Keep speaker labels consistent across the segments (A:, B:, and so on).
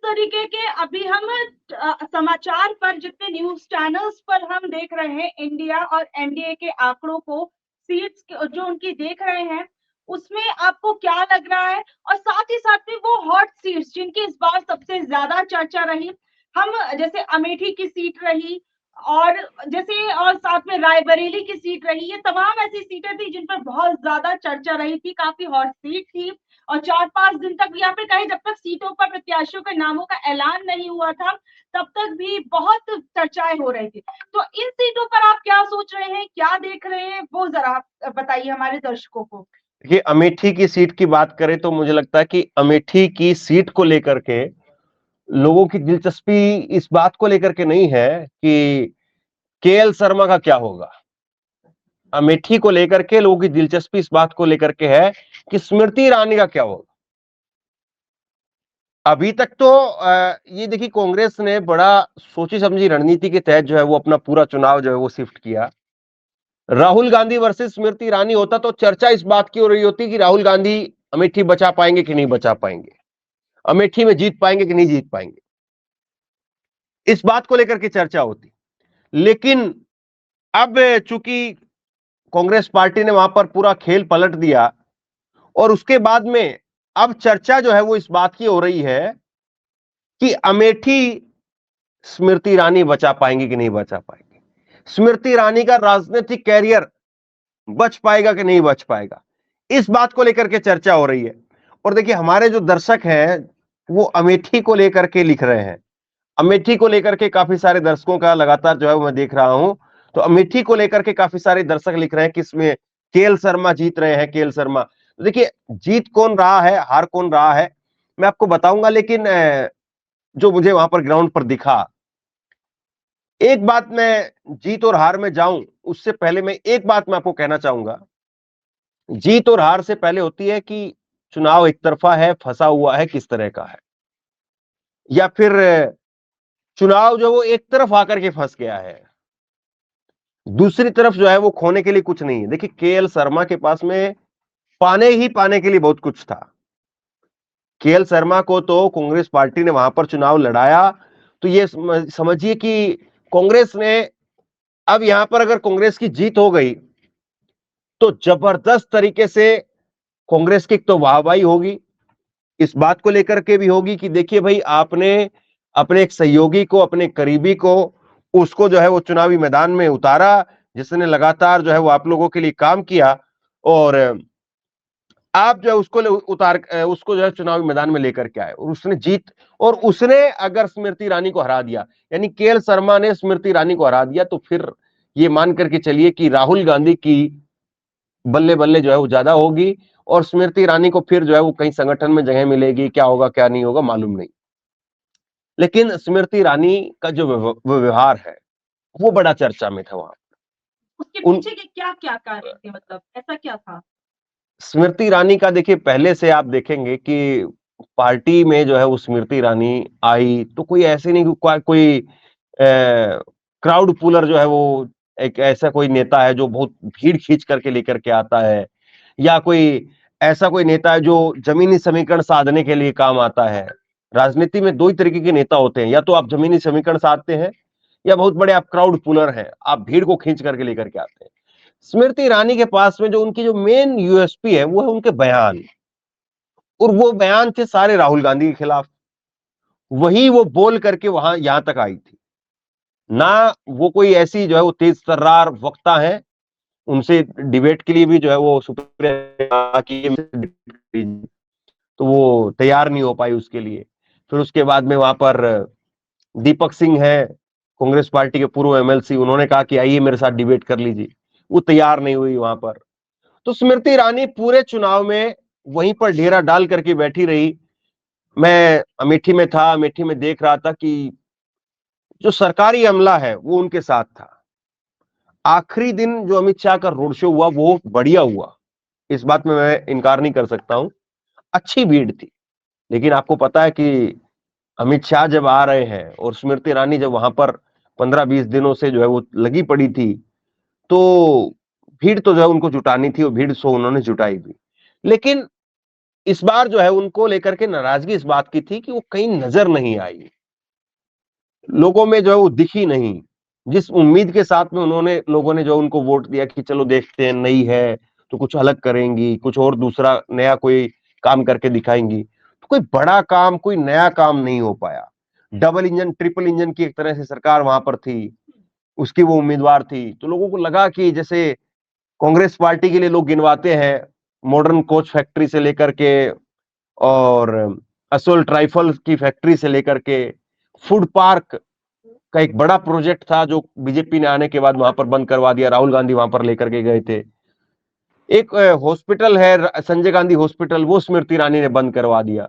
A: तरीके के अभी हम समाचार पर जितने न्यूज़ चैनल्स पर हम देख रहे हैं इंडिया और एनडीए के आंकड़ों को, सीट्स जो उनकी देख रहे हैं, उसमें आपको क्या लग रहा है? और साथ ही साथ में वो हॉट सीट्स जिनकी इस बार सबसे ज़्यादा चर्चा रही, हम जैसे अमेठी की सीट रही और जैसे और साथ में रायबरेली की सीट रही, ये तमाम ऐसी सीटें थी जिन पर बहुत ज़्यादा चर्चा रही थी, काफ़ी हॉट सीट थी और 4-5 दिन तक या फिर कहें जब तक सीटों पर प्रत्याशियों के नामों का ऐलान नहीं हुआ था, तब तक भी बहुत चर्चाएँ हो रही थी। तो इन सीटों पर आप क्या सोच रहे हैं, क्या देख रहे हैं, वो ज़रा बताइए हमारे दर्शकों को?
B: देखिए, अमेठी की सीट की बात करें तो मुझे लगता है कि अमेठी की सीट को लेकर के लोगों की दिलचस्पी इस बात को लेकर के नहीं है कि केएल शर्मा का क्या होगा। अमेठी को लेकर के लोगों की दिलचस्पी इस बात को लेकर के है कि स्मृति ईरानी का क्या होगा। अभी तक तो ये देखिए, कांग्रेस ने बड़ा सोची समझी रणनीति के तहत जो है वो अपना पूरा चुनाव जो है वो शिफ्ट किया। राहुल गांधी वर्सेस स्मृति ईरानी होता तो चर्चा इस बात की हो रही होती कि राहुल गांधी अमेठी बचा पाएंगे कि नहीं बचा पाएंगे, अमेठी में जीत पाएंगे कि नहीं जीत पाएंगे, इस बात को लेकर के चर्चा होती। लेकिन अब चूंकि कांग्रेस पार्टी ने वहां पर पूरा खेल पलट दिया और उसके बाद में अब चर्चा जो है वो इस बात की हो रही है कि अमेठी स्मृति ईरानी बचा पाएंगी कि नहीं बचा पाएंगी, स्मृति ईरानी का राजनीतिक कैरियर बच पाएगा कि नहीं बच पाएगा, इस बात को लेकर के चर्चा हो रही है। और देखिए, हमारे जो दर्शक हैं वो अमेठी को लेकर के लिख रहे हैं। अमेठी को लेकर के काफी सारे दर्शकों का लगातार जो है वो मैं देख रहा हूं, तो अमेठी को लेकर के काफी सारे दर्शक लिख रहे हैं कि इसमें केएल शर्मा जीत रहे हैं, केएल शर्मा। तो देखिए, जीत कौन रहा है, हार कौन रहा है, मैं आपको बताऊंगा। लेकिन जो मुझे वहां पर ग्राउंड पर दिखा, एक बात मैं जीत और हार में जाऊं उससे पहले मैं एक बात मैं आपको कहना चाहूंगा। जीत और हार से पहले होती है कि चुनाव एक तरफा है, फंसा हुआ है, किस तरह का है, या फिर चुनाव जो वो एक तरफ आकर के फंस गया है, दूसरी तरफ जो है वो खोने के लिए कुछ नहीं है। देखिए, केएल शर्मा के पास में पाने ही पाने के लिए बहुत कुछ था। केएल शर्मा को तो कांग्रेस पार्टी ने वहां पर चुनाव लड़ाया, तो ये समझिए कि कांग्रेस ने, अब यहां पर अगर कांग्रेस की जीत हो गई तो जबरदस्त तरीके से कांग्रेस की तो वाहवाही होगी, इस बात को लेकर के भी होगी कि देखिए भाई, आपने अपने एक सहयोगी को, अपने करीबी को, उसको जो है वो चुनावी मैदान में उतारा, जिसने लगातार जो है वो आप लोगों के लिए काम किया, और आप जो है उसको उसको जो है चुनावी मैदान में लेकर के आए और उसने जीत, और उसने अगर स्मृति ईरानी को हरा दिया, यानी केएल शर्मा ने स्मृति ईरानी को हरा दिया, तो फिर ये मान करके चलिए कि राहुल गांधी की बल्ले बल्ले जो है वो ज्यादा होगी और स्मृति ईरानी को फिर जो है वो कहीं संगठन में जगह मिलेगी, क्या होगा क्या नहीं होगा मालूम नहीं। लेकिन स्मृति ईरानी का जो व्यवहार है वो बड़ा चर्चा में था वहां।
A: उसके
B: उन
A: पीछे के क्या-क्या कारण थे, मतलब ऐसा क्या था?
B: स्मृति ईरानी का देखिए, पहले से आप देखेंगे कि पार्टी में जो है वो स्मृति ईरानी आई तो कोई ऐसे नहीं कोई क्राउड पुलर जो है वो एक ऐसा कोई नेता है जो बहुत भीड़ खींच करके लेकर के आता है, या कोई ऐसा कोई नेता है जो जमीनी समीकरण साधने के लिए काम आता है। राजनीति में दो ही तरीके के नेता होते हैं, या तो आप जमीनी समीकरण साधते हैं या बहुत बड़े आप क्राउड पुलर हैं, आप भीड़ को खींच करके लेकर के आते हैं। स्मृति ईरानी के पास में जो उनकी जो मेन यूएसपी है वो है उनके बयान, और वो बयान थे सारे राहुल गांधी के खिलाफ। वही वो बोल करके वहां यहां तक आई थी ना। वो कोई ऐसी जो है वो तेज तर्रार वक्ता है, उनसे डिबेट के लिए भी जो है वो सुप्रिया की, तो वो तैयार नहीं हो पाई उसके लिए। फिर उसके बाद में वहां पर दीपक सिंह है, कांग्रेस पार्टी के पूर्व एमएलसी, उन्होंने कहा कि आइए मेरे साथ डिबेट कर लीजिए, वो तैयार नहीं हुई वहां पर। तो स्मृति ईरानी पूरे चुनाव में वहीं पर डेरा डाल करके बैठी रही। मैं अमेठी में था, अमेठी में देख रहा था कि जो सरकारी अमला है वो उनके साथ था। आखिरी दिन जो अमित शाह का रोड शो हुआ वो बढ़िया हुआ, इस बात में मैं इनकार नहीं कर सकता हूं, अच्छी भीड़ थी। लेकिन आपको पता है कि अमित शाह जब आ रहे हैं और स्मृति ईरानी जब वहां पर 15-20 दिनों से जो है वो लगी पड़ी थी, तो भीड़ तो जो है उनको जुटानी थी और भीड़ सो उन्होंने जुटाई भी। लेकिन इस बार जो है उनको लेकर के नाराजगी इस बात की थी कि वो कहीं नजर नहीं आई, लोगों में जो है वो दिखी नहीं। जिस उम्मीद के साथ में उन्होंने लोगों ने जो उनको वोट दिया कि चलो देखते हैं, नई है तो कुछ अलग करेंगी, कुछ और दूसरा नया कोई काम करके दिखाएंगी, तो कोई बड़ा काम, कोई नया काम नहीं हो पाया। डबल इंजन, ट्रिपल इंजन की एक तरह से सरकार वहां पर थी, उसकी वो उम्मीदवार थी, तो लोगों को लगा कि जैसे कांग्रेस पार्टी के लिए लोग गिनवाते हैं, मॉडर्न कोच फैक्ट्री से लेकर के और असोल्ट राइफल की फैक्ट्री से लेकर के फूड पार्क का एक बड़ा प्रोजेक्ट था जो बीजेपी ने आने के बाद वहां पर बंद करवा दिया, राहुल गांधी वहां पर लेकर के गए थे। एक हॉस्पिटल है संजय गांधी हॉस्पिटल, वो स्मृति ईरानी ने बंद करवा दिया।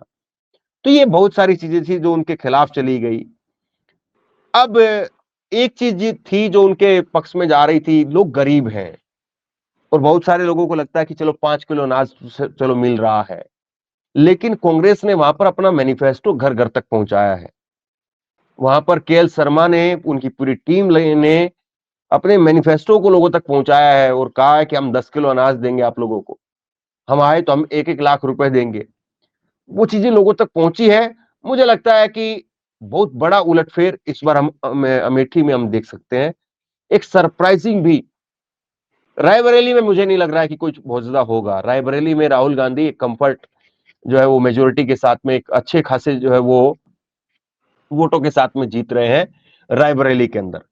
B: तो ये बहुत सारी चीजें थी जो उनके खिलाफ चली गई। अब एक चीज थी जो उनके पक्ष में जा रही थी, लोग गरीब हैं और बहुत सारे लोगों को लगता है कि चलो 5 किलो अनाज चलो मिल रहा है, लेकिन कांग्रेस ने वहां पर अपना मैनिफेस्टो घर घर तक पहुंचाया है। वहां पर केएल शर्मा ने, उनकी पूरी टीम ने अपने मैनिफेस्टो को लोगों तक पहुंचाया है और कहा है कि हम 10 किलो अनाज देंगे आप लोगों को, हम आए तो हम 1-1 लाख रुपए देंगे। वो चीजें लोगों तक पहुंची है। मुझे लगता है कि बहुत बड़ा उलटफेर इस बार हम अमेठी में हम देख सकते हैं। एक सरप्राइजिंग भी, रायबरेली में मुझे नहीं लग रहा है कि कुछ बहुत ज्यादा होगा। रायबरेली में राहुल गांधी कंफर्ट जो है वो मेजोरिटी के साथ में एक अच्छे खासे जो है वो वोटों के साथ में जीत रहे हैं रायबरेली के अंदर।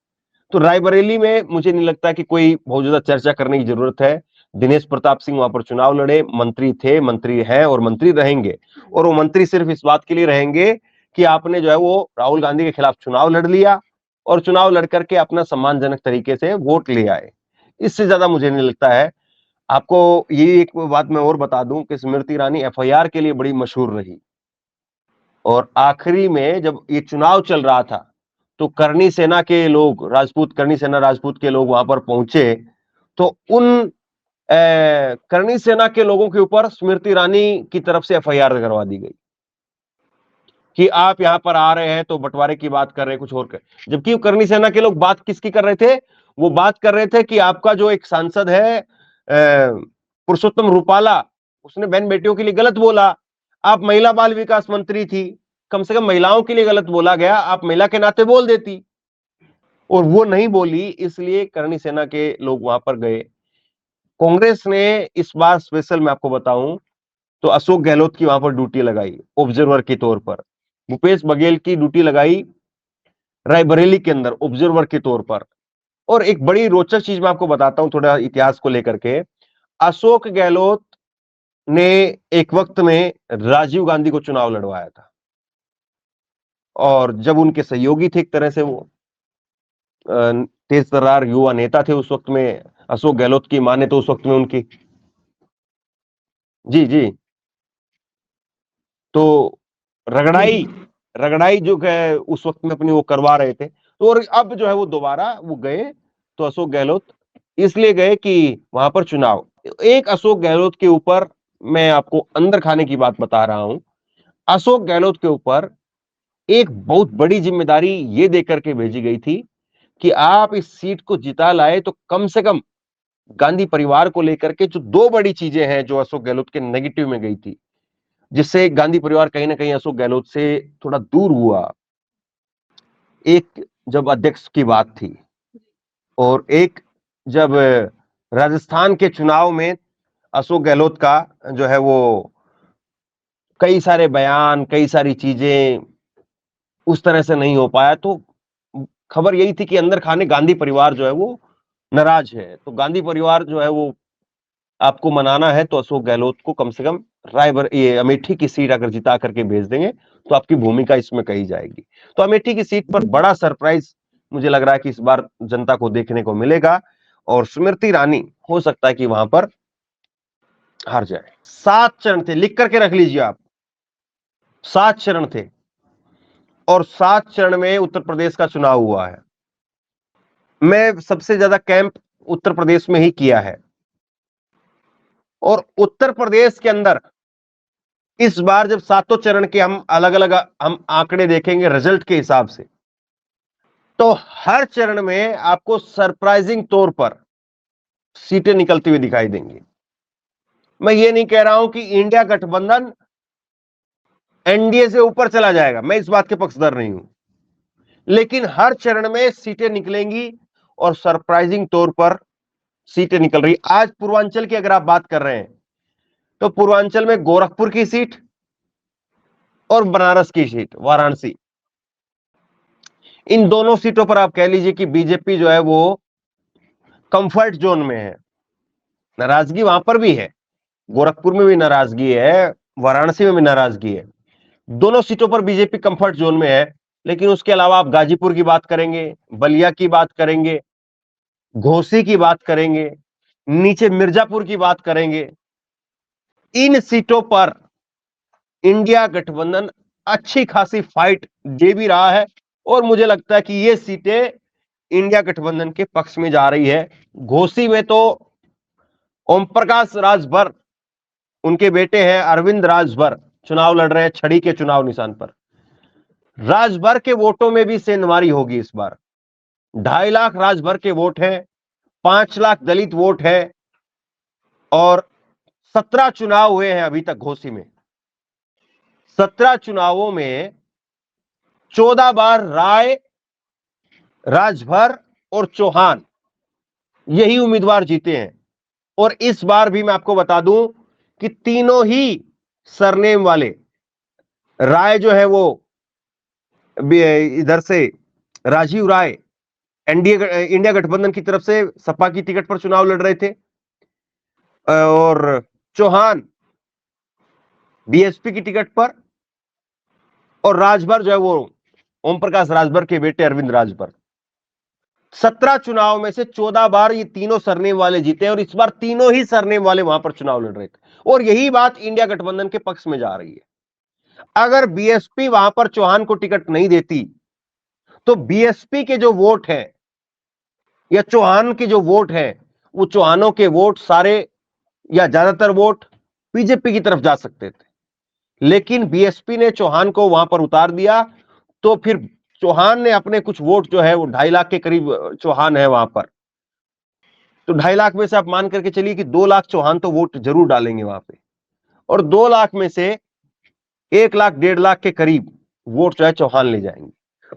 B: तो रायबरेली में मुझे नहीं लगता कि कोई बहुत ज्यादा चर्चा करने की जरूरत है। दिनेश प्रताप सिंह वहां पर चुनाव लड़े, मंत्री थे, मंत्री हैं और मंत्री रहेंगे, और वो मंत्री सिर्फ इस बात के लिए रहेंगे कि आपने जो है वो राहुल गांधी के खिलाफ चुनाव लड़ लिया और चुनाव लड़ करके अपना सम्मानजनक तरीके से वोट ले आए। इससे ज्यादा मुझे नहीं लगता है। आपको ये एक बात मैं और बता दूं कि स्मृति ईरानी एफआईआर के लिए बड़ी मशहूर रही, और आखिरी में जब ये चुनाव चल रहा था तो करनी सेना के लोग, राजपूत, करनी सेना राजपूत के लोग वहां पर पहुंचे, तो उन करनी सेना के लोगों के ऊपर स्मृति ईरानी की तरफ से एफआईआर करवा दी गई कि आप यहां पर आ रहे हैं तो बंटवारे की बात कर रहे हैं, कुछ और कर, जबकि करनी सेना के लोग बात किसकी कर रहे थे? वो बात कर रहे थे कि आपका जो एक सांसद है पुरुषोत्तम रूपाला, उसने बहन बेटियों के लिए गलत बोला। आप महिला बाल विकास मंत्री थी, कम से कम महिलाओं के लिए गलत बोला गया, आप महिला के नाते बोल देती, और वो नहीं बोली, इसलिए करनी सेना के लोग वहां पर गए। कांग्रेस ने इस बार स्पेशल मैं आपको बताऊं तो अशोक गहलोत की वहां पर ड्यूटी लगाई ऑब्जर्वर के तौर पर, भूपेश बघेल की ड्यूटी लगाई रायबरेली के अंदर ऑब्जर्वर के तौर पर। और एक बड़ी रोचक चीज मैं आपको बताता हूं थोड़ा इतिहास को लेकर के। अशोक गहलोत ने एक वक्त में राजीव गांधी को चुनाव लड़वाया था, और जब उनके सहयोगी थे एक तरह से, वो तेज तर्रार युवा नेता थे उस वक्त में, अशोक गहलोत की माने तो उस वक्त में उनकी, जी जी, तो रगड़ाई रगड़ाई जो है उस वक्त में अपनी वो करवा रहे थे, तो और अब जो है वो दोबारा वो गए, तो अशोक गहलोत इसलिए गए कि वहां पर चुनाव, एक अशोक गहलोत के ऊपर मैं आपको अंदर खाने की बात बता रहा हूं। अशोक गहलोत के ऊपर एक बहुत बड़ी जिम्मेदारी ये देकर के भेजी गई थी कि आप इस सीट को जिता लाए तो कम से कम गांधी परिवार को लेकर के जो दो बड़ी चीजें हैं जो अशोक गहलोत के नेगेटिव में गई थी, जिससे गांधी परिवार कहीं ना कहीं अशोक गहलोत से थोड़ा दूर हुआ। एक जब अध्यक्ष की बात थी, और एक जब राजस्थान के चुनाव में अशोक गहलोत का जो है वो कई सारे बयान, कई सारी चीजें उस तरह से नहीं हो पाया, तो खबर यही थी कि अंदर खाने गांधी परिवार जो है वो नाराज है, तो गांधी परिवार जो है वो आपको मनाना है तो अशोक गहलोत को कम से कम रायबर ये अमेठी की सीट अगर जिता करके भेज देंगे तो आपकी भूमिका इसमें कही जाएगी। तो अमेठी की सीट पर बड़ा सरप्राइज मुझे लग रहा है कि इस बार जनता को देखने को मिलेगा, और स्मृति ईरानी हो सकता है कि वहां पर हार जाए। 7 चरण थे, लिख करके रख लीजिए आप, 7 चरण थे, और 7 चरण में उत्तर प्रदेश का चुनाव हुआ है। मैं सबसे ज्यादा कैंप उत्तर प्रदेश में ही किया है, और उत्तर प्रदेश के अंदर इस बार जब 7 चरण के हम अलग अलग हम आंकड़े देखेंगे रिजल्ट के हिसाब से, तो हर चरण में आपको सरप्राइजिंग तौर पर सीटें निकलती हुई दिखाई देंगी। मैं ये नहीं कह रहा हूं कि इंडिया गठबंधन एनडीए से ऊपर चला जाएगा, मैं इस बात के पक्षधर नहीं हूं, लेकिन हर चरण में सीटें निकलेंगी और सरप्राइजिंग तौर पर सीटें निकल रही। आज पूर्वांचल की अगर आप बात कर रहे हैं तो पूर्वांचल में गोरखपुर की सीट और बनारस की सीट, वाराणसी, इन दोनों सीटों पर आप कह लीजिए कि बीजेपी जो है वो कंफर्ट जोन में है। नाराजगी वहां पर भी है, गोरखपुर में भी नाराजगी है, वाराणसी में भी नाराजगी है, दोनों सीटों पर बीजेपी कंफर्ट जोन में है। लेकिन उसके अलावा आप गाजीपुर की बात करेंगे, बलिया की बात करेंगे, घोसी की बात करेंगे, नीचे मिर्जापुर की बात करेंगे, इन सीटों पर इंडिया गठबंधन अच्छी खासी फाइट दे भी रहा है और मुझे लगता है कि ये सीटें इंडिया गठबंधन के पक्ष में जा रही है। घोसी में तो ओम प्रकाश राजभर, उनके बेटे हैं अरविंद राजभर, चुनाव लड़ रहे हैं छड़ी के चुनाव निशान पर। राजभर के वोटों में भी सेंधमारी होगी इस बार। 2.5 लाख राजभर के वोट हैं, 5 लाख दलित वोट है और 17 चुनाव हुए हैं अभी तक घोसी में। 17 चुनावों में 14 बार राय, राजभर और चौहान यही उम्मीदवार जीते हैं। और इस बार भी मैं आपको बता दूं कि तीनों ही सरनेम वाले, राय जो है वो इधर से राजीव राय एनडीए इंडिया गठबंधन की तरफ से सपा की टिकट पर चुनाव लड़ रहे थे और चौहान बीएसपी की टिकट पर, और राजभर जो है वो ओम प्रकाश राजभर के बेटे अरविंद राजभर। 17 चुनाव में से 14 बार ये तीनों सरनेम वाले जीते और इस बार तीनों ही सरनेम वाले वहां पर चुनाव लड़ रहे थे और यही बात इंडिया गठबंधन के पक्ष में जा रही है। अगर बीएसपी वहां पर चौहान को टिकट नहीं देती तो बीएसपी के जो वोट हैं या चौहान के जो वोट हैं, वो चौहानों के वोट सारे या ज्यादातर वोट बीजेपी की तरफ जा सकते थे। लेकिन बीएसपी ने चौहान को वहां पर उतार दिया तो फिर चौहान ने अपने कुछ वोट जो है वो 2.5 लाख के करीब चौहान है वहां पर, तो 2.5 लाख में से आप मान करके चलिए कि 2 लाख चौहान तो वोट जरूर डालेंगे वहां पे और 2 लाख में से 1 लाख 1.5 लाख के करीब वोट जो है चौहान ले जाएंगे।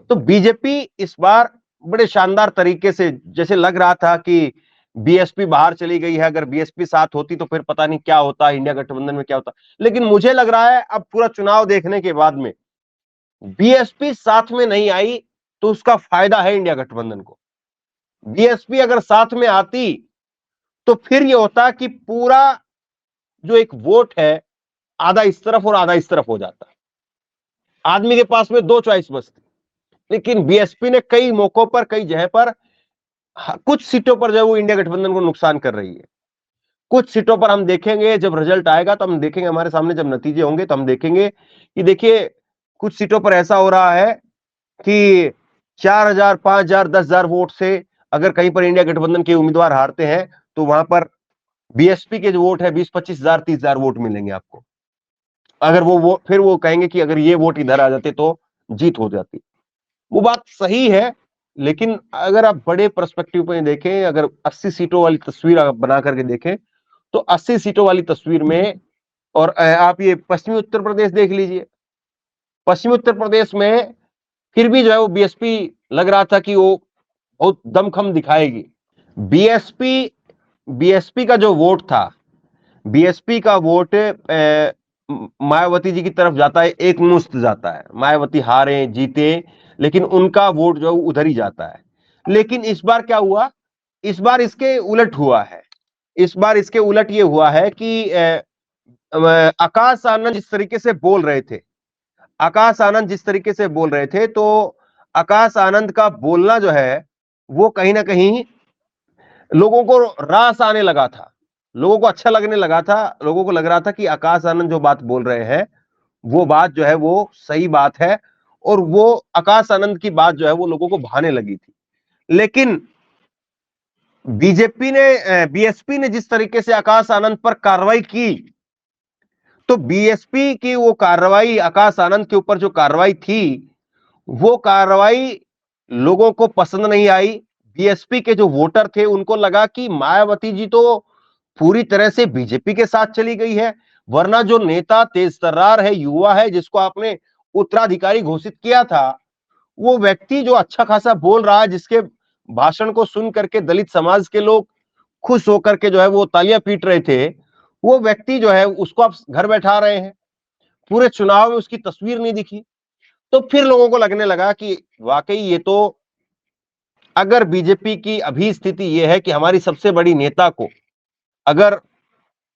B: तो बीजेपी इस बार बड़े शानदार तरीके से, जैसे लग रहा था कि बीएसपी बाहर चली गई है, अगर बीएसपी साथ होती तो फिर पता नहीं क्या होता, इंडिया गठबंधन में क्या होता, लेकिन मुझे लग रहा है अब पूरा चुनाव देखने के बाद में बीएसपी साथ में नहीं आई तो उसका फायदा है इंडिया गठबंधन को। बीएसपी अगर साथ में आती तो फिर यह होता कि पूरा जो एक वोट है आधा इस तरफ और आधा इस तरफ हो जाता, आदमी के पास में 2 चॉइस बचती। लेकिन बीएसपी ने कई मौकों पर, कई जगह पर, कुछ सीटों पर जो है वो इंडिया गठबंधन को नुकसान कर रही है। कुछ सीटों पर हम देखेंगे, जब रिजल्ट आएगा तो हम देखेंगे, हमारे सामने जब नतीजे होंगे तो हम देखेंगे कि देखिए कुछ सीटों पर ऐसा हो रहा है कि 4,000, 5,000, 10,000 वोट से अगर कहीं पर इंडिया गठबंधन के उम्मीदवार हारते हैं तो वहां पर बीएसपी के जो वोट है 20-25,000, 30,000 वोट मिलेंगे आपको। अगर वो फिर वो कहेंगे कि अगर ये वोट इधर आ जाते तो जीत हो जाती। वो बात सही है, लेकिन अगर आप बड़े पर्सपेक्टिव पे देखें, अगर 80 सीटों वाली तस्वीर आप बना करके देखें तो 80 सीटों वाली तस्वीर में, और आप ये पश्चिमी उत्तर प्रदेश देख लीजिए, पश्चिमी उत्तर प्रदेश में फिर भी जो है वो बीएसपी लग रहा था कि वो बहुत दमखम दिखाएगी। बीएसपी बीएसपी का जो वोट था, बीएसपी का वोट मायावती जी की तरफ जाता है, एक मुश्त जाता है, मायावती हारे जीते लेकिन उनका वोट जो उधर ही जाता है। लेकिन इस बार क्या हुआ, इस बार इसके उलट हुआ है। इस बार इसके उलट ये हुआ है कि आकाश आनंद जिस तरीके से बोल रहे थे, आकाश आनंद जिस तरीके से बोल रहे थे, तो आकाश आनंद का बोलना जो है वो कहीं ना कहीं लोगों को रास आने लगा था, लोगों को अच्छा लगने लगा था, लोगों को लग रहा था कि आकाश आनंद जो बात बोल रहे हैं वो बात जो है वो सही बात है और वो आकाश आनंद की बात जो है वो लोगों को भाने लगी थी। लेकिन बीएसपी ने जिस तरीके से आकाश आनंद पर कार्रवाई की, तो बीएसपी की वो कार्रवाई, आकाश आनंद के ऊपर जो कार्रवाई थी, वो कार्रवाई लोगों को पसंद नहीं आई। बीएसपी के जो वोटर थे उनको लगा कि मायावती जी तो पूरी तरह से बीजेपी के साथ चली गई है। वरना जो नेता तेज तर्रार है, युवा है, जिसको आपने उत्तराधिकारी घोषित किया था, वो व्यक्ति जो अच्छा खासा बोल रहा है, जिसके भाषण को सुन करके दलित समाज के लोग खुश होकर के जो है वो तालियां पीट रहे थे, वो व्यक्ति जो है उसको आप घर बैठा रहे हैं। पूरे चुनाव में उसकी तस्वीर नहीं दिखी। तो फिर लोगों को लगने लगा कि वाकई ये तो, अगर बीजेपी की अभी स्थिति यह है कि हमारी सबसे बड़ी नेता को अगर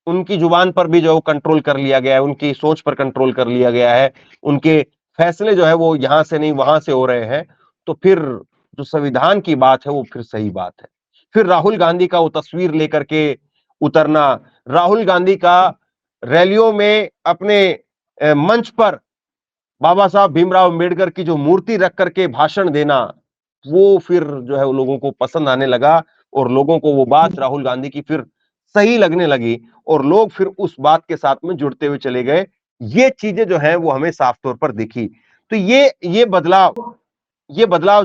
B: उनकी जुबान पर भी जो कंट्रोल कर लिया गया है, उनकी सोच पर कंट्रोल कर लिया गया है, उनके फैसले जो है वो यहां से नहीं वहां से हो रहे हैं, तो फिर जो संविधान की बात है वो फिर सही बात है। फिर राहुल गांधी का वो तस्वीर लेकर के उतरना, राहुल गांधी का रैलियों में अपने मंच पर बाबा साहब भीमराव अम्बेडकर की जो मूर्ति रख करके भाषण देना, वो फिर जो है वो लोगों को पसंद आने लगा और लोगों को वो बात राहुल गांधी की फिर सही लगने लगी और लोग फिर उस बात के साथ में जुड़ते हुए चले गए। ये चीजें जो है वो हमें साफ तौर पर दिखी। तो ये बदलाव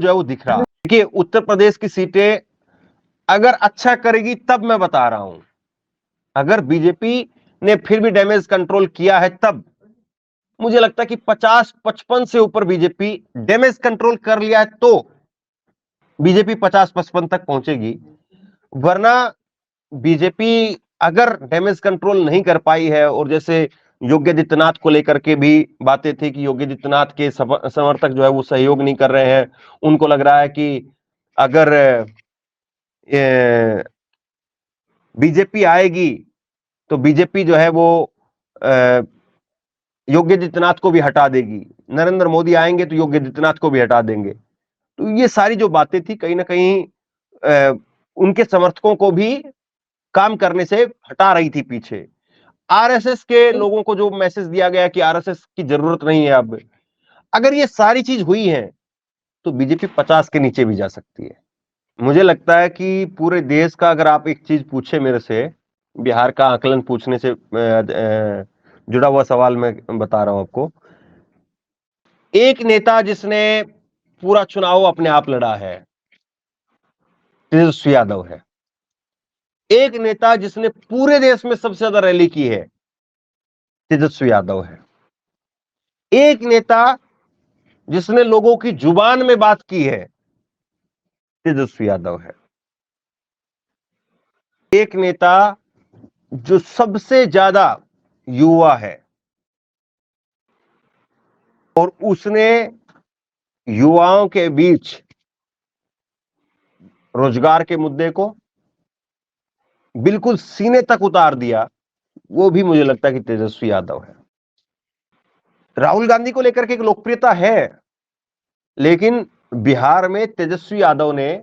B: जो है वो दिख रहा है। देखिए, उत्तर प्रदेश की सीटें अगर अच्छा करेगी तब मैं बता रहा हूं, अगर बीजेपी ने फिर भी डैमेज कंट्रोल किया है तब मुझे लगता है कि 50-55 से ऊपर बीजेपी डैमेज कंट्रोल कर लिया है तो बीजेपी 50-55 तक पहुंचेगी। वरना बीजेपी अगर डैमेज कंट्रोल नहीं कर पाई है, और जैसे योगी आदित्यनाथ को लेकर के भी बातें थी कि योगी आदित्यनाथ के समर्थक जो है वो सहयोग नहीं कर रहे हैं, उनको लग रहा है कि अगर बीजेपी आएगी तो बीजेपी जो है वो योगी आदित्यनाथ को भी हटा देगी, नरेंद्र मोदी आएंगे तो योगी आदित्यनाथ को भी हटा देंगे। तो ये सारी जो बातें थी कहीं ना कहीं उनके समर्थकों को भी काम करने से हटा रही थी पीछे। आरएसएस के लोगों को जो मैसेज दिया गया कि आरएसएस की जरूरत नहीं है अब, अगर ये सारी चीज हुई है तो बीजेपी 50 के नीचे भी जा सकती है। मुझे लगता है कि पूरे देश का अगर आप एक चीज पूछे मेरे से, बिहार का आकलन पूछने से जुड़ा हुआ सवाल मैं बता रहा हूं आपको। एक नेता जिसने पूरा चुनाव अपने आप लड़ा है, तेजस्वी यादव है। एक नेता जिसने पूरे देश में सबसे ज्यादा रैली की है, तेजस्वी यादव है। एक नेता जिसने लोगों की जुबान में बात की है, तेजस्वी यादव है। एक नेता जो सबसे ज्यादा युवा है और उसने युवाओं के बीच रोजगार के मुद्दे को बिल्कुल सीने तक उतार दिया, वो भी मुझे लगता है कि तेजस्वी यादव है। राहुल गांधी को लेकर के एक लोकप्रियता है, लेकिन बिहार में तेजस्वी यादव ने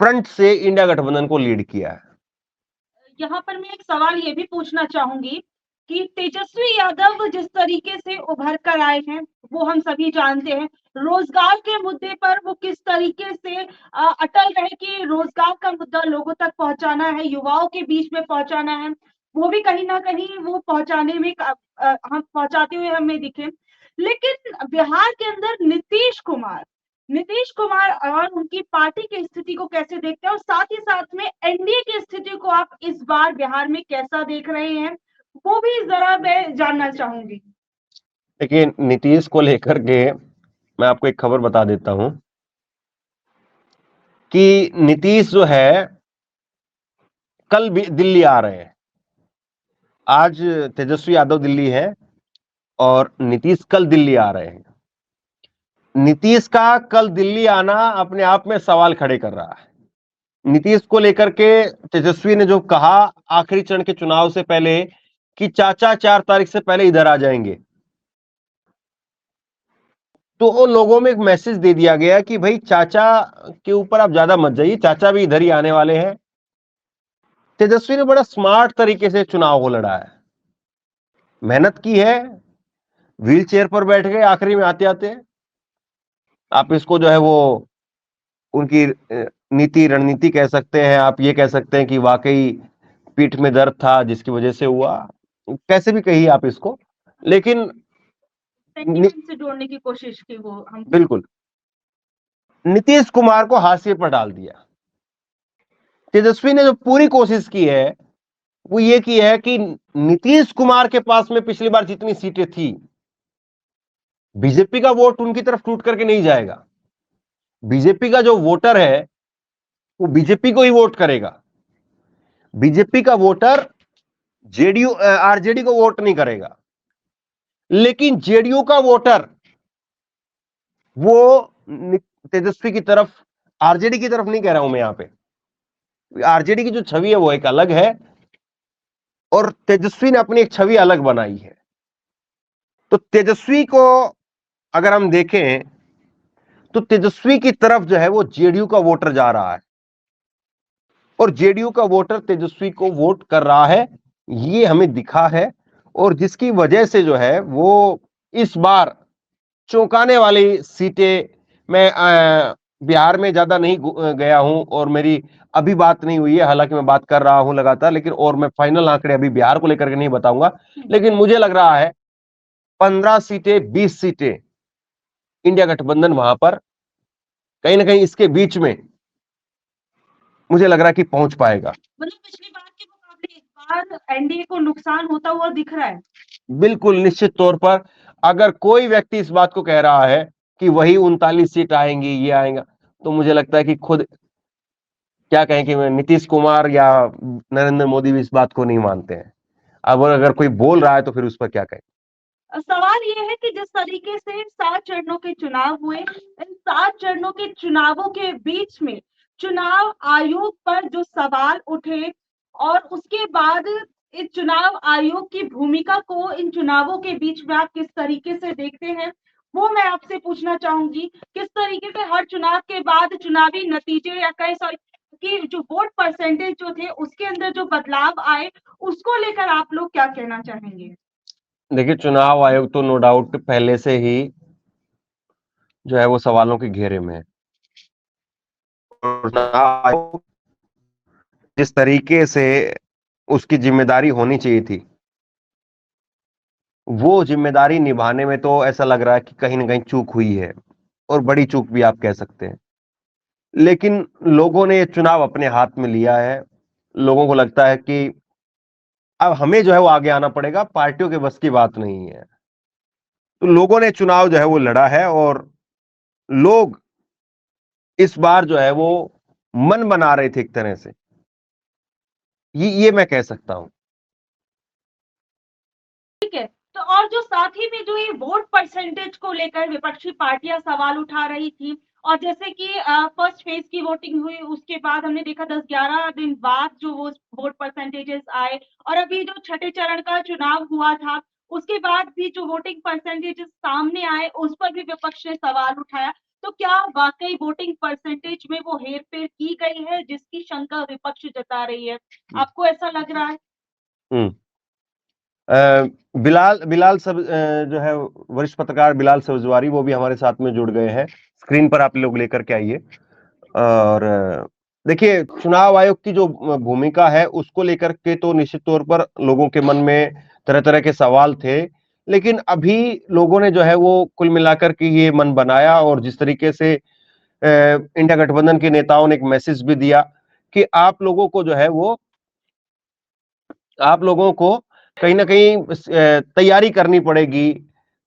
B: फ्रंट से इंडिया गठबंधन को लीड किया है।
A: यहाँ पर मैं एक सवाल ये भी पूछना चाहूंगी कि तेजस्वी यादव जिस तरीके से उभर कर आए हैं वो हम सभी जानते हैं। रोजगार के मुद्दे पर वो किस तरीके से अटल रहे कि रोजगार का मुद्दा लोगों तक पहुंचाना है, युवाओं के बीच में पहुंचाना है। वो भी कहीं ना कहीं वो पहुंचाने में हम पहुंचाते हुए हमें दिखे। लेकिन बिहार के अंदर नीतीश कुमार और उनकी पार्टी की स्थिति को कैसे देखते हैं, और साथ ही साथ में एनडीए की स्थिति को आप इस बार बिहार में कैसा देख रहे हैं, वो भी जरा मैं जानना चाहूंगी।
B: देखिए, नीतीश को लेकर के मैं आपको एक खबर बता देता हूं कि नीतीश जो है कल भी दिल्ली आ रहे हैं। आज तेजस्वी यादव दिल्ली है और नीतीश कल दिल्ली आ रहे हैं। नीतीश का कल दिल्ली आना अपने आप में सवाल खड़े कर रहा है। नीतीश को लेकर के तेजस्वी ने जो कहा आखिरी चरण के चुनाव से पहले कि चाचा 4 तारीख से पहले इधर आ जाएंगे, तो वो लोगों में एक मैसेज दे दिया गया कि भाई चाचा के ऊपर आप ज्यादा मत जाइए, चाचा भी इधर ही आने वाले हैं। तेजस्वी ने बड़ा स्मार्ट तरीके से चुनाव को लड़ा है, मेहनत की है, व्हील चेयर पर बैठ गए आखिरी में आते आते। आप इसको जो है वो उनकी नीति रणनीति कह सकते हैं, आप ये कह सकते हैं कि वाकई पीठ में दर्द था जिसकी वजह से हुआ, कैसे भी कहिए आप इसको, लेकिन
A: से जोड़ने की कोशिश की वो हम।
B: बिल्कुल नीतीश कुमार को हाशिए पर डाल दिया। तेजस्वी ने जो पूरी कोशिश की है वो ये की है कि नीतीश कुमार के पास में पिछली बार जितनी सीटें थी, बीजेपी का वोट उनकी तरफ टूट करके नहीं जाएगा। बीजेपी का जो वोटर है वो बीजेपी को ही वोट करेगा। बीजेपी का वोटर जेडीयू आरजेडी को वोट नहीं करेगा। लेकिन जेडीयू का वोटर वो तेजस्वी की तरफ, आरजेडी की तरफ नहीं कह रहा हूं मैं यहां पे। आरजेडी की जो छवि है वो एक अलग है और तेजस्वी ने अपनी एक छवि अलग बनाई है। तो तेजस्वी को अगर हम देखें तो तेजस्वी की तरफ जो है वो जेडीयू का वोटर जा रहा है और जेडीयू का वोटर तेजस्वी को वोट कर रहा है, ये हमें दिखा है। और जिसकी वजह से जो है वो इस बार चौंकाने वाली सीटें, मैं बिहार में ज्यादा नहीं गया हूं और मेरी अभी बात नहीं हुई है, हालांकि मैं बात कर रहा हूं लगातार, लेकिन और मैं फाइनल आंकड़े अभी बिहार को लेकर के नहीं बताऊंगा। लेकिन मुझे लग रहा है 15 सीटें 20 सीटें इंडिया गठबंधन वहां पर कहीं ना कहीं इसके बीच में मुझे लग रहा है कि पहुंच पाएगा।
A: मतलब पिछली बार के मुकाबले इस बार एनडीए को नुकसान होता हुआ दिख रहा है।
B: बिल्कुल निश्चित तौर पर अगर कोई व्यक्ति इस बात को कह रहा है कि वही 39 सीट आएंगी, ये आएगा, तो मुझे लगता है कि खुद क्या कहें कि नीतीश कुमार या नरेंद्र मोदी भी इस बात को नहीं मानते हैं। अब अगर कोई बोल रहा है तो फिर उस पर क्या कहें।
A: सवाल ये है कि जिस तरीके से 7 चरणों के चुनाव हुए, इन 7 चरणों के चुनावों के बीच में चुनाव आयोग पर जो सवाल उठे और उसके बाद इस चुनाव आयोग की भूमिका को इन चुनावों के बीच में आप किस तरीके से देखते हैं, वो मैं आपसे पूछना चाहूंगी। किस तरीके से हर चुनाव के बाद चुनावी नतीजे या कहीं सॉरी कि जो वोट परसेंटेज जो थे उसके अंदर जो बदलाव आए, उसको लेकर आप लोग क्या कहना चाहेंगे?
B: देखिए, चुनाव आयोग तो नो डाउट पहले से ही जो है वो सवालों के घेरे में है। चुनाव आयोग जिस तरीके से उसकी जिम्मेदारी होनी चाहिए थी, वो जिम्मेदारी निभाने में तो ऐसा लग रहा है कि कहीं ना कहीं चूक हुई है और बड़ी चूक भी आप कह सकते हैं। लेकिन लोगों ने ये चुनाव अपने हाथ में लिया है। लोगों को लगता है कि अब हमें जो है वो आगे आना पड़ेगा, पार्टियों के बस की बात नहीं है। तो लोगों ने चुनाव जो है वो लड़ा है और लोग इस बार जो है वो मन बना रहे थे एक तरह से, ये मैं कह सकता हूं।
A: ठीक है। तो और जो साथ ही में जो ये वोट परसेंटेज को लेकर विपक्षी पार्टियां सवाल उठा रही थी और जैसे कि फर्स्ट फेज की वोटिंग हुई उसके बाद हमने देखा 10-11 दिन बाद जो वो वोट परसेंटेजेस आए और अभी जो छठे चरण का चुनाव हुआ था उसके बाद भी जो वोटिंग परसेंटेजेस सामने आए उस पर भी विपक्ष ने सवाल उठाया। तो क्या वाकई वोटिंग परसेंटेज में वो हेरफेर की गई है जिसकी शंका विपक्ष जता रही है? आपको ऐसा लग रहा है?
B: बिलाल बिलाल सब जो है वरिष्ठ पत्रकार बिलाल सब्जवारी, वो भी हमारे साथ में जुड़ गए हैं। स्क्रीन पर आप लोग लेकर के आइए। और देखिए, चुनाव आयोग की जो भूमिका है उसको लेकर के तो निश्चित तौर पर लोगों के मन में तरह तरह के सवाल थे, लेकिन अभी लोगों ने जो है वो कुल मिलाकर के ये मन बनाया और जिस तरीके से इंडिया गठबंधन के नेताओं ने एक मैसेज भी दिया कि आप लोगों को जो है वो, आप लोगों को कहीं ना कहीं तैयारी करनी पड़ेगी।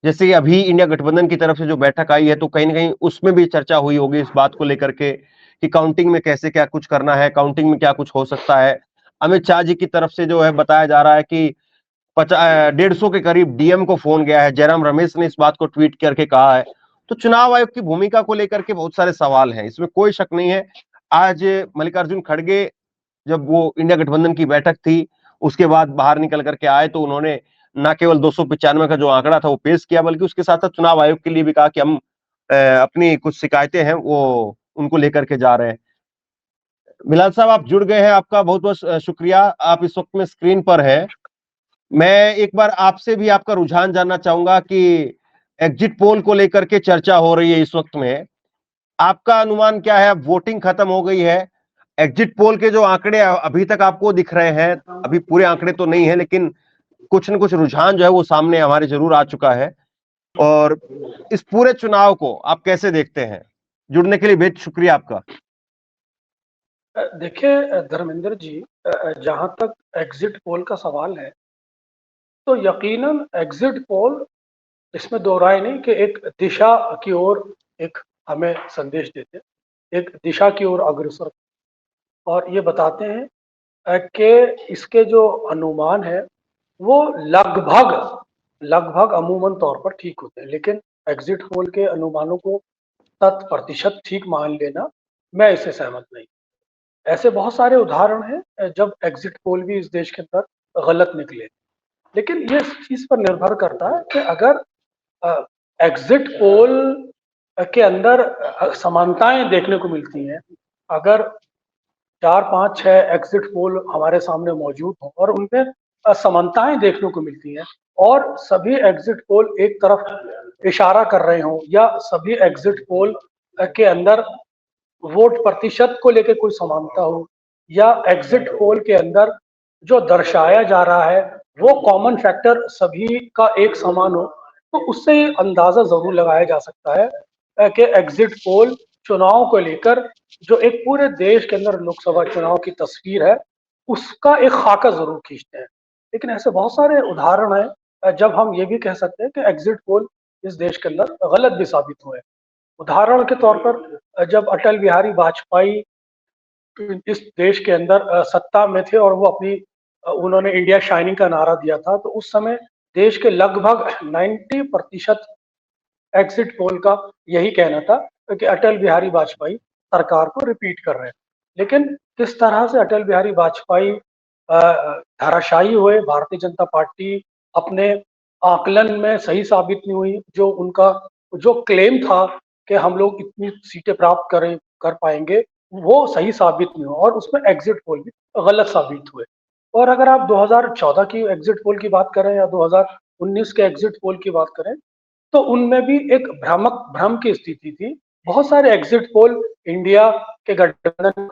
B: जैसे अभी इंडिया गठबंधन की तरफ से जो बैठक आई है तो कहीं ना कहीं उसमें भी चर्चा हुई होगी इस बात को लेकर के कि काउंटिंग में कैसे क्या कुछ करना है, काउंटिंग में क्या कुछ हो सकता है। अमित शाह जी की तरफ से जो है बताया जा रहा है कि 150 के करीब डीएम को फोन गया है। जयराम रमेश ने इस बात को ट्वीट करके कहा है। तो चुनाव आयोग की भूमिका को लेकर के बहुत सारे सवाल हैं, इसमें कोई शक नहीं है। आज मल्लिकार्जुन खड़गे जब वो इंडिया गठबंधन की बैठक थी उसके बाद बाहर निकल करके आए तो उन्होंने न केवल 295 का जो आंकड़ा था वो पेश किया, बल्कि उसके साथ साथ चुनाव आयोग के लिए भी कहा कि हम अपनी कुछ शिकायतें हैं वो उनको लेकर के जा रहे हैं। बिलाल साहब, आप जुड़ गए हैं, आपका बहुत बहुत शुक्रिया। आप इस वक्त में स्क्रीन पर है। मैं एक बार आपसे भी आपका रुझान जानना चाहूंगा कि एग्जिट पोल को लेकर के चर्चा हो रही है इस वक्त में, आपका अनुमान क्या है? अब वोटिंग खत्म हो गई है, एग्जिट पोल के जो आंकड़े अभी तक आपको दिख रहे हैं, अभी पूरे आंकड़े तो नहीं है लेकिन कुछ न कुछ रुझान जो है वो सामने हमारे जरूर आ चुका है। और इस पूरे चुनाव को आप कैसे देखते हैं? जुड़ने के लिए बेहद शुक्रिया आपका।
C: देखिए धर्मेंद्र जी, जहां तक एग्जिट पोल का सवाल है, तो यकीनन एग्जिट पोल, इसमें दो राय नहीं कि एक दिशा की ओर एक हमें संदेश देते, एक दिशा की ओर अग्रसर, और ये बताते हैं कि इसके जो अनुमान है वो लगभग लगभग अमूमन तौर पर ठीक होते हैं। लेकिन एग्जिट पोल के अनुमानों को 100% ठीक मान लेना, मैं इससे सहमत नहीं। ऐसे बहुत सारे उदाहरण हैं जब एग्जिट पोल भी इस देश के अंदर गलत निकले। लेकिन ये इस चीज पर निर्भर करता है कि अगर एग्जिट पोल के अंदर समानताएं देखने को मिलती हैं, अगर 4, 5, 6 एग्जिट पोल हमारे सामने मौजूद हों और उनमें असमानताएं देखने को मिलती हैं, और सभी एग्जिट पोल एक तरफ इशारा कर रहे हों, या सभी एग्जिट पोल के अंदर वोट प्रतिशत को लेकर कोई समानता हो, या एग्जिट पोल के अंदर जो दर्शाया जा रहा है वो कॉमन फैक्टर सभी का एक समान हो, तो उससे ये अंदाजा जरूर लगाया जा सकता है कि एग्जिट पोल चुनाव को लेकर जो एक पूरे देश के अंदर लोकसभा चुनाव की तस्वीर है उसका एक खाका जरूर खींचते हैं। लेकिन ऐसे बहुत सारे उदाहरण हैं जब हम ये भी कह सकते हैं कि एग्जिट पोल इस देश के अंदर गलत भी साबित हुए। उदाहरण के तौर पर जब अटल बिहारी वाजपेयी इस देश के अंदर सत्ता में थे और वो उन्होंने इंडिया शाइनिंग का नारा दिया था, तो उस समय देश के लगभग 90% एग्जिट पोल का यही कहना था कि अटल बिहारी वाजपेयी सरकार को रिपीट कर रहे हैं। लेकिन किस तरह से अटल बिहारी वाजपेयी धराशायी हुए, भारतीय जनता पार्टी अपने आकलन में सही साबित नहीं हुई, जो उनका जो क्लेम था कि हम लोग इतनी सीटें प्राप्त कर पाएंगे, वो सही साबित नहीं हुआ, और उसमें एग्जिट पोल भी गलत साबित हुए। और अगर आप 2014 की एग्जिट पोल की बात करें या 2019 के एग्जिट पोल की बात करें, तो उनमें भी एक भ्रम की स्थिति थी। बहुत सारे एग्जिट पोल इंडिया के गठबंधन,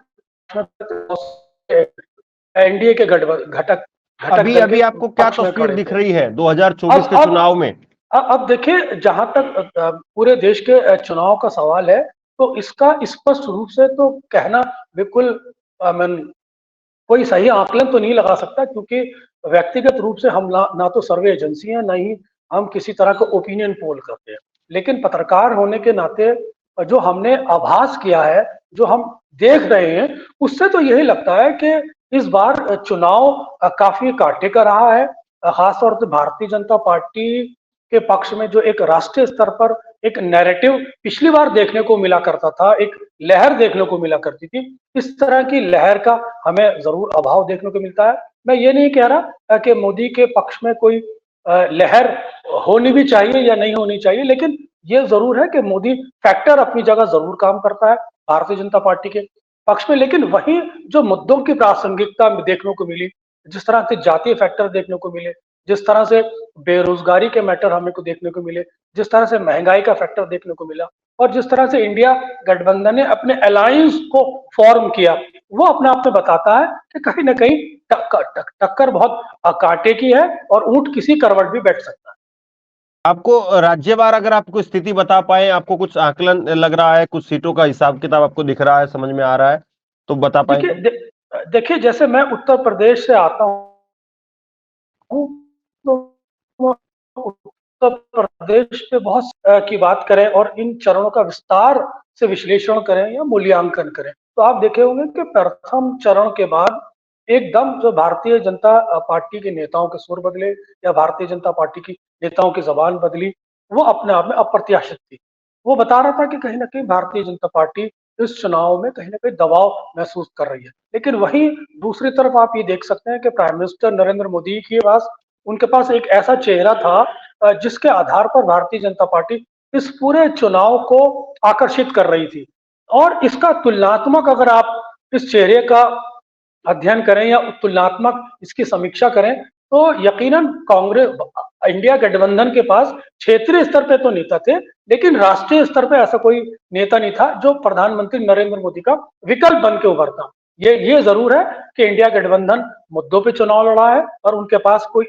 C: एनडीए के घटक घटक
B: अभी आपको क्या तस्वीर दिख रही है 2024 के चुनाव में?
C: अब देखिए, जहां तक पूरे देश के चुनाव का सवाल है, तो इसका स्पष्ट रूप से तो कहना बिल्कुल कोई सही आकलन तो नहीं लगा सकता, क्योंकि व्यक्तिगत रूप से हम ना तो सर्वे एजेंसी है, ना ही हम किसी तरह का ओपिनियन पोल करते हैं। लेकिन पत्रकार होने के नाते जो हमने आभास किया है, जो हम देख रहे हैं, उससे तो यही लगता है कि इस बार चुनाव काफी कांटे का रहा है। खासतौर से भारतीय जनता पार्टी के पक्ष में जो एक राष्ट्रीय स्तर पर एक नैरेटिव पिछली बार देखने को मिला करता था, एक लहर देखने को मिला करती थी, इस तरह की लहर का हमें जरूर अभाव देखने को मिलता है। मैं ये नहीं कह रहा कि मोदी के पक्ष में कोई लहर होनी भी चाहिए या नहीं होनी चाहिए, लेकिन ये जरूर है कि मोदी फैक्टर अपनी जगह जरूर काम करता है भारतीय जनता पार्टी के पक्ष में। लेकिन वहीं जो मुद्दों की प्रासंगिकता देखने को मिली, जिस तरह से जातीय फैक्टर देखने को मिले, जिस तरह से बेरोजगारी के मैटर हमें को देखने को मिले, जिस तरह से महंगाई का फैक्टर देखने को मिला, और जिस तरह से इंडिया गठबंधन ने अपने अलायंस को फॉर्म किया, वो अपने आप में बताता है कि कहीं ना कहीं टक्कर बहुत कांटे की है और ऊंट किसी करवट भी बैठ सकता है।
B: आपको राज्यवार अगर आपको स्थिति बता पाए, आपको कुछ आकलन लग रहा है, कुछ सीटों का हिसाब किताब आपको दिख रहा है, समझ में आ रहा है, तो बता पाए।
C: देखिए, जैसे मैं उत्तर प्रदेश से आता हूँ, तो उत्तर प्रदेश पे बहुत की बात करें और इन चरणों का विस्तार से विश्लेषण करें या मूल्यांकन करें, तो आप देखे होंगे कि प्रथम चरण के बाद एकदम जो भारतीय जनता पार्टी के नेताओं के सुर बदले या भारतीय जनता पार्टी की नेताओं की जबान बदली, वो अपने आप में अप्रत्याशित थी। वो बता रहा था कि कहीं ना कहीं भारतीय जनता पार्टी इस चुनाव में कहीं ना कहीं दबाव महसूस कर रही है। लेकिन वहीं दूसरी तरफ आप ये देख सकते हैं कि प्राइम मिनिस्टर नरेंद्र मोदी के पास उनके पास एक ऐसा चेहरा था जिसके आधार पर भारतीय जनता पार्टी इस पूरे चुनाव को आकर्षित कर रही थी। और इसका तुलनात्मक अगर आप इस चेहरे का अध्ययन करें या तुलनात्मक इसकी समीक्षा करें, तो यकीनन कांग्रेस इंडिया गठबंधन के पास क्षेत्रीय स्तर पे तो नेता थे, लेकिन राष्ट्रीय स्तर पे ऐसा कोई नेता नहीं था जो प्रधानमंत्री नरेंद्र मोदी का विकल्प बन के उभरता। ये जरूर है कि इंडिया गठबंधन मुद्दों पे चुनाव लड़ा है और उनके पास कोई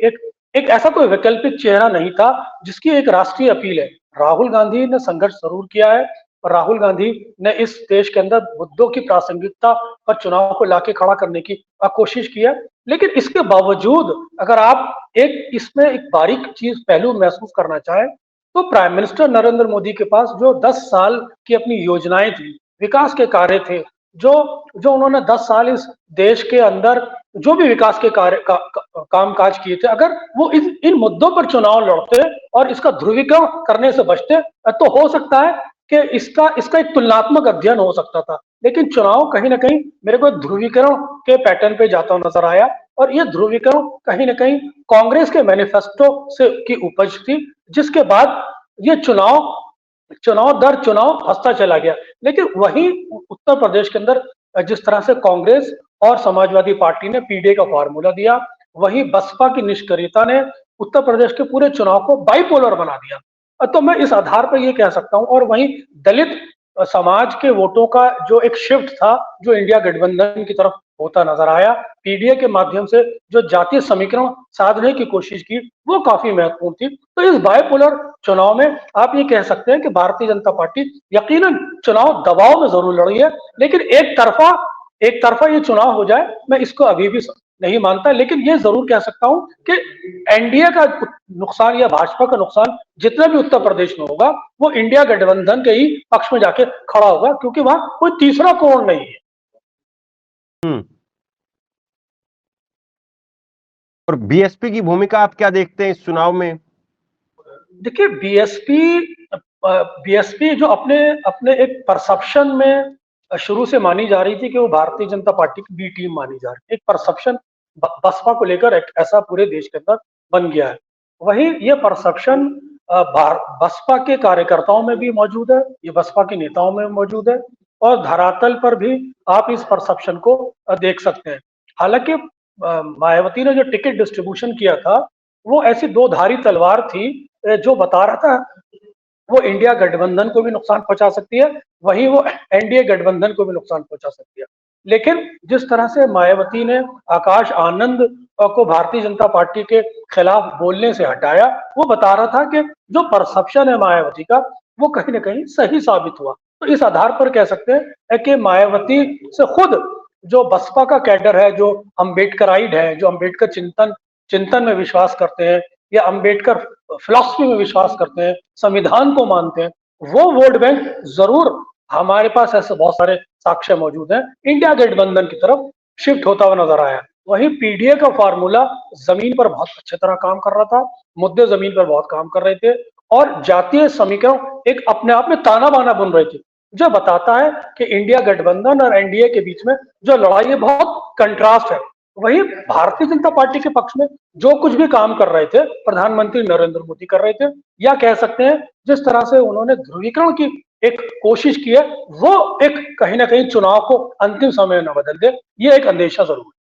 C: एक ऐसा कोई वैकल्पिक चेहरा नहीं था जिसकी एक राष्ट्रीय अपील है। राहुल गांधी ने संघर्ष जरूर किया है राहुल गांधी ने इस देश के अंदर मुद्दों की प्रासंगिकता पर चुनाव को लाके खड़ा करने की कोशिश की है। लेकिन इसके बावजूद अगर आप इसमें एक बारीक चीज पहलू महसूस करना चाहें तो प्राइम मिनिस्टर नरेंद्र मोदी के पास जो 10 साल की अपनी योजनाएं थी, विकास के कार्य थे, जो जो उन्होंने 10 साल इस देश के अंदर जो भी विकास के कार्य कामकाज किए थे, अगर वो इन मुद्दों पर चुनाव लड़ते और इसका ध्रुवीकरण करने से बचते तो हो सकता है कि इसका एक तुलनात्मक अध्ययन हो सकता था। लेकिन चुनाव कहीं ना कहीं मेरे को ध्रुवीकरण के पैटर्न पे जाता हुआ नजर आया और ये ध्रुवीकरण कहीं ना कहीं कांग्रेस के मैनिफेस्टो से की उपज थी, जिसके बाद ये चुनाव दर चुनाव फंसता चला गया। लेकिन वहीं उत्तर प्रदेश के अंदर जिस तरह से कांग्रेस और समाजवादी पार्टी ने पीडीए का फार्मूला दिया, वहीं बसपा की निष्क्रियता ने उत्तर प्रदेश के पूरे चुनाव को बाइपोलर बना दिया। तो मैं इस आधार पर यह कह सकता हूं। और वहीं दलित समाज के वोटों का जो एक शिफ्ट था, जो इंडिया गठबंधन की तरफ होता नजर आया, पीडीए के माध्यम से जो जातीय समीकरण साधने की कोशिश की, वो काफी महत्वपूर्ण थी। तो इस बाइपोलर चुनाव में आप ये कह सकते हैं कि भारतीय जनता पार्टी यकीनन चुनाव दबाव में जरूर लड़ी है, लेकिन एक तरफा ये चुनाव हो जाए, मैं इसको अभी भी नहीं मानता। लेकिन ये जरूर कह सकता हूं कि एनडीए का नुकसान या भाजपा का नुकसान जितना भी उत्तर प्रदेश में होगा, वो इंडिया गठबंधन के ही पक्ष में जाके खड़ा होगा, क्योंकि वहां कोई तीसरा कोण नहीं है।
B: और बीएसपी की भूमिका आप क्या देखते हैं इस चुनाव में?
C: देखिए, बीएसपी जो अपने एक परसेप्शन में शुरू से मानी जा रही थी कि वो भारतीय जनता पार्टी की बी टीम मानी जा रही है, एक परसेप्शन बसपा को लेकर एक ऐसा पूरे देश के अंदर बन गया है। वही ये परसेप्शन बसपा के कार्यकर्ताओं में भी मौजूद है, ये बसपा के नेताओं में मौजूद है, और धरातल पर भी आप इस परसेप्शन को देख सकते हैं। हालांकि मायावती ने जो टिकट डिस्ट्रीब्यूशन किया था, वो ऐसी दो धारी तलवार थी जो बता रहा था वो इंडिया गठबंधन को भी नुकसान पहुंचा सकती है, वहीं वो एनडीए गठबंधन को भी नुकसान पहुंचा सकती है। लेकिन जिस तरह से मायावती ने आकाश आनंद को भारतीय जनता पार्टी के खिलाफ बोलने से हटाया, वो बता रहा था कि जो परसेप्शन है मायावती का, वो कहीं ना कहीं सही साबित हुआ। तो इस आधार पर कह सकते हैं कि मायावती से खुद जो बसपा का कैडर है, जो अम्बेडकराइड है, जो अम्बेडकर चिंतन में विश्वास करते हैं या अम्बेडकर फिलॉसफी में विश्वास करते हैं, संविधान को मानते हैं, वो वोट बैंक जरूर हमारे पास ऐसे बहुत सारे साक्ष्य मौजूद हैं, इंडिया गठबंधन की तरफ शिफ्ट होता हुआ नजर आया। वहीं पीडीए का फार्मूला जमीन पर बहुत अच्छी तरह काम कर रहा था, मुद्दे जमीन पर बहुत काम कर रहे थे, और जातीय समीकरण एक अपने आप में ताना बाना बन रहे थे, जो बताता है कि इंडिया गठबंधन और एनडीए के बीच में जो लड़ाई है बहुत कंट्रास्ट है। वही भारतीय जनता पार्टी के पक्ष में जो कुछ भी काम कर रहे थे प्रधानमंत्री नरेंद्र मोदी कर रहे थे, या कह सकते हैं जिस तरह से उन्होंने ध्रुवीकरण की एक कोशिश की है, वो एक कहीं ना कहीं चुनाव को अंतिम समय न बदल दे, ये एक अंदेशा जरूर है।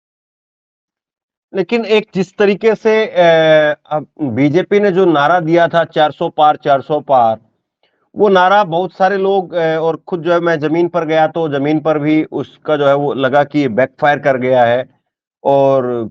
B: लेकिन एक जिस तरीके से बीजेपी ने जो नारा दिया था 400 पार 400 पार, वो नारा बहुत सारे लोग और खुद जो है, मैं जमीन पर गया तो जमीन पर भी उसका जो है वो लगा कि बैकफायर कर गया है और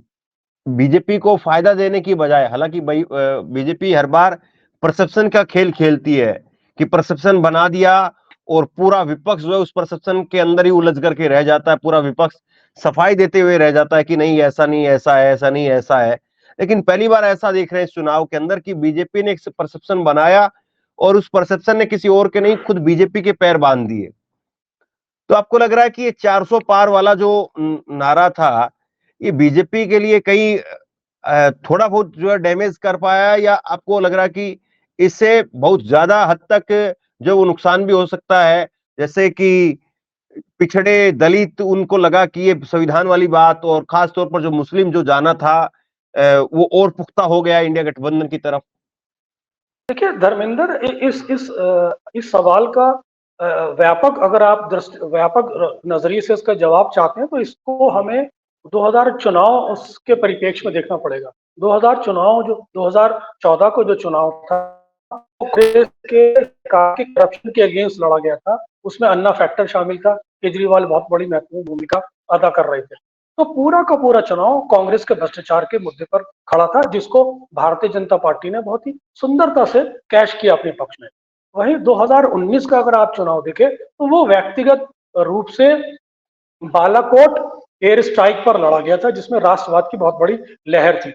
B: बीजेपी को फायदा देने की बजाय, हालांकि बीजेपी हर बार परसेप्शन का खेल खेलती है कि परसेप्शन बना दिया और पूरा विपक्ष जो है उस परसेप्शन के अंदर ही उलझ करके रह जाता है, पूरा विपक्ष सफाई देते हुए रह जाता है कि नहीं ऐसा नहीं, ऐसा है, ऐसा नहीं, ऐसा है। लेकिन पहली बार ऐसा देख रहे हैं इस चुनाव के अंदर कि बीजेपी ने एक परसेप्शन बनाया और उस परसेप्शन ने किसी और के नहीं, खुद बीजेपी के पैर बांध दिए। तो आपको लग रहा है कि ये 400 पार वाला जो नारा था, ये बीजेपी के लिए कहीं थोड़ा बहुत जो है डैमेज कर पाया, या आपको लग रहा है कि इससे बहुत ज्यादा हद तक जो वो नुकसान भी हो सकता है, जैसे कि पिछड़े दलित, उनको लगा कि ये संविधान वाली बात, और खास तौर पर जो मुस्लिम जो जाना था वो और पुख्ता हो गया इंडिया गठबंधन की तरफ?
C: देखिए धर्मेंद्र, इस सवाल का व्यापक, अगर आप व्यापक नजरिए से इसका जवाब चाहते हैं तो इसको हमें 2000 चुनाव उसके परिप्रेक्ष्य में देखना पड़ेगा। 2000 चुनाव, जो 2014 को जो चुनाव था, करप्शन के अगेंस्ट लड़ा गया था, उसमें अन्ना फैक्टर शामिल था, केजरीवाल बहुत बड़ी महत्वपूर्ण भूमिका अदा कर रहे थे। तो पूरा का पूरा चुनाव कांग्रेस के भ्रष्टाचार के मुद्दे पर खड़ा था, जिसको भारतीय जनता पार्टी ने बहुत ही सुंदरता से कैश किया अपने पक्ष में। वहीं 2019 का अगर आप चुनाव देखें तो वो व्यक्तिगत रूप से बालाकोट एयर स्ट्राइक पर लड़ा गया था, जिसमें राष्ट्रवाद की बहुत बड़ी लहर थी।